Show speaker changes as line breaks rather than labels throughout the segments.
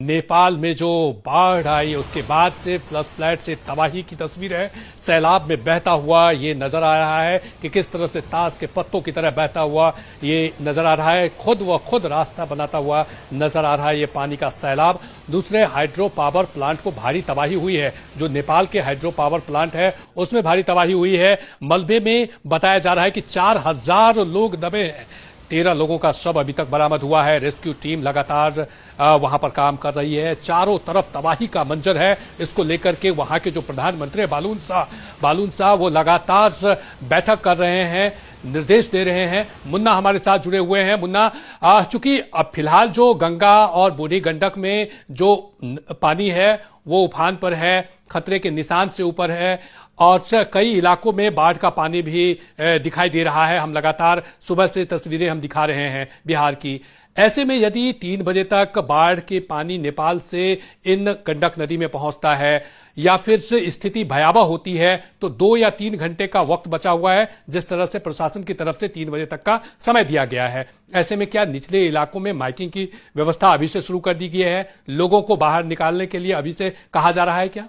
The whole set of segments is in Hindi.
नेपाल में जो बाढ़ आई उसके बाद से फ्लड फ्लैट से तबाही की तस्वीर है। सैलाब में बहता हुआ ये नजर आ रहा है कि किस तरह से ताश के पत्तों की तरह बहता हुआ ये नजर आ रहा है। खुद व खुद रास्ता बनाता हुआ नजर आ रहा है ये पानी का सैलाब। दूसरे हाइड्रो पावर प्लांट को भारी तबाही हुई है। जो नेपाल के हाइड्रो पावर प्लांट है उसमें भारी तबाही हुई है। मलबे में बताया जा रहा है कि 4000 लोग दबे हैं। 13 लोगों का शव अभी तक बरामद हुआ है। रेस्क्यू टीम लगातार वहां पर काम कर रही है। चारों तरफ तबाही का मंजर है। इसको लेकर के वहां के जो प्रधानमंत्री बालून शाह वो लगातार बैठक कर रहे हैं, निर्देश दे रहे हैं। मुन्ना हमारे साथ जुड़े हुए हैं। मुन्ना, चूंकि अब फिलहाल जो गंगा और बूढ़ी गंडक में जो पानी है वो उफान पर है, खतरे के निशान से ऊपर है और कई इलाकों में बाढ़ का पानी भी दिखाई दे रहा है। हम लगातार सुबह से तस्वीरें हम दिखा रहे हैं बिहार की। ऐसे में यदि 3 बजे तक बाढ़ के पानी नेपाल से इन गंडक नदी में पहुंचता है या फिर से स्थिति भयावह होती है तो 2 या 3 घंटे का वक्त बचा हुआ है, जिस तरह से प्रशासन की तरफ से 3 बजे तक का समय दिया गया है। ऐसे में क्या निचले इलाकों में माइकिंग की व्यवस्था अभी से शुरू कर दी गई है? लोगों को बाहर निकालने के लिए अभी से कहा जा रहा है क्या?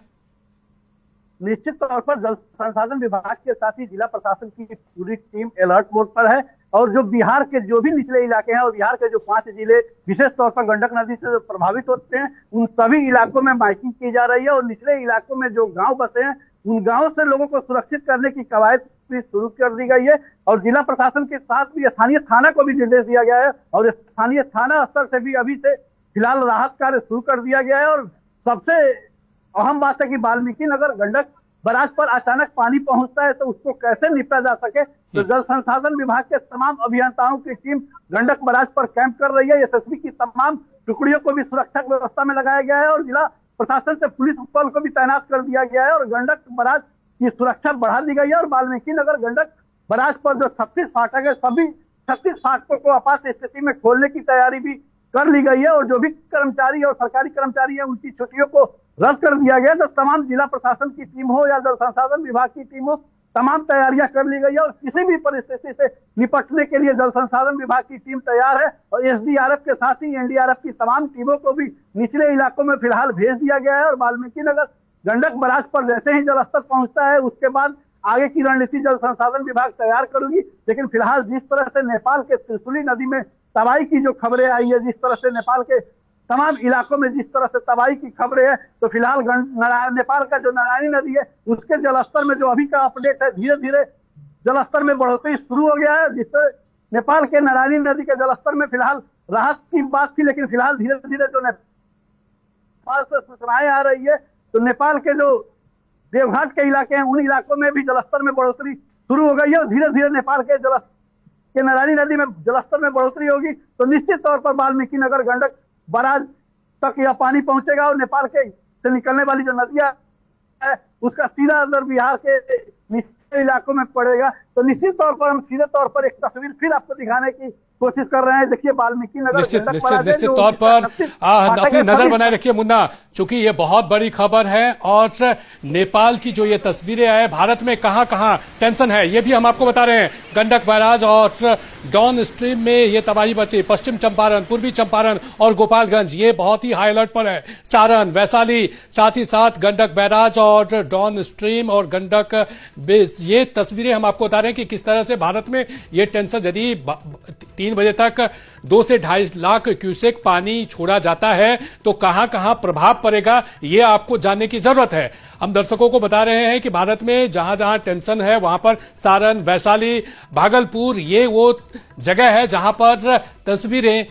निश्चित तौर पर जल संसाधन विभाग के साथ ही जिला प्रशासन की पूरी टीम अलर्ट मोड पर है और जो बिहार के जो भी निचले इलाके हैं और बिहार के जो 5 जिले विशेष तौर पर गंडक नदी से प्रभावित होते हैं उन सभी इलाकों में माइकिंग की जा रही है और निचले इलाकों में जो गांव बसे हैं उन गांवों से लोगों को सुरक्षित करने की कवायद भी शुरू कर दी गई है और जिला प्रशासन के साथ भी स्थानीय थाना को भी निर्देश दिया गया है और स्थानीय थाना स्तर से भी अभी से फिलहाल राहत कार्य शुरू कर दिया गया है। और सबसे अहम बात है कि वाल्मीकि नगर गंडक बराज पर अचानक पानी पहुंचता है तो उसको कैसे निपटा जा सके, तो जल संसाधन विभाग के तमाम अभियंताओं की टीम गंडक बराज पर कैंप कर रही है। एसएसबी की तमाम टुकड़ियों को भी सुरक्षा व्यवस्था में लगाया गया है और जिला प्रशासन से पुलिस बल को भी तैनात कर दिया गया है और गंडक बराज की सुरक्षा बढ़ा दी गई है। और वाल्मीकि नगर गंडक बराज पर जो 36 फाटक है सभी 36 फाटकों को आपात स्थिति में खोलने की तैयारी भी कर ली गई है और जो भी कर्मचारी और सरकारी कर्मचारी है उनकी छुट्टियों को रद्द कर दिया गया। तो तमाम जिला प्रशासन की टीम हो या जल संसाधन विभाग की टीम हो, तमाम तैयारियां कर ली गई है और किसी भी परिस्थिति से निपटने के लिए जल संसाधन विभाग की टीम तैयार है और एसडीआरएफ के साथ ही एनडीआरएफ की तमाम टीमों को भी निचले इलाकों में फिलहाल भेज दिया गया है। और वाल्मीकि नगर गंडक बराज पर जैसे ही जलस्तर पहुंचता है उसके बाद आगे की रणनीति जल संसाधन विभाग तैयार करेगी। लेकिन फिलहाल जिस तरह से नेपाल के त्रिशुली नदी में तबाही की जो खबरें आई है, जिस तरह से नेपाल के तमाम इलाकों में जिस तरह से तबाही की खबरें है, तो फिलहाल नेपाल का जो नारायणी नदी है उसके जलस्तर में जो अभी का अपडेट है धीरे धीरे जलस्तर में बढ़ोतरी शुरू हो गया है, जिससे नेपाल के नारायणी नदी के जलस्तर में फिलहाल राहत की बात थी। लेकिन फिलहाल धीरे धीरे जो नेपाल से सूचनाएं आ रही है तो नेपाल के जो देवघाट के इलाके हैं उन इलाकों में भी जलस्तर में बढ़ोतरी शुरू हो गई है और धीरे धीरे नेपाल के नारायणी नदी में जलस्तर में बढ़ोतरी होगी तो निश्चित तौर पर वाल्मीकि नगर गंडक बराज तक यह पानी पहुंचेगा और नेपाल के से निकलने वाली जो नदियां है उसका सीधा असर बिहार के निचले इलाकों में पड़ेगा। तो निश्चित तौर पर हम सीधे तौर पर एक तस्वीर फिर आपको दिखाने की कोशिश कर रहे हैं। देखिए वाल्मीकि नगर
निश्चित तौर पर अपनी नजर बनाए रखिए मुन्ना, चूंकि ये बहुत बड़ी खबर है और नेपाल की जो ये तस्वीरें आए भारत में कहां कहां टेंशन है ये भी हम आपको बता रहे हैं। गंडक बैराज और डाउन स्ट्रीम में ये तबाही बची। पश्चिम चंपारण, पूर्वी चंपारण और गोपालगंज ये बहुत ही हाई अलर्ट पर है। सारण, वैशाली, साथ ही साथ गंडक बैराज और डाउन स्ट्रीम और गंडक बेस, ये तस्वीरें हम आपको बता रहे हैं कि किस तरह से भारत में ये टेंशन, यदि 3 बजे तक 2 से 2.5 लाख क्यूसेक पानी छोड़ा जाता है तो कहां कहां प्रभाव पड़ेगा ये आपको जानने की जरूरत है। हम दर्शकों को बता रहे हैं कि भारत में जहां जहां टेंशन है वहां पर सारण, वैशाली, भागलपुर ये वो जगह है जहां पर तस्वीरें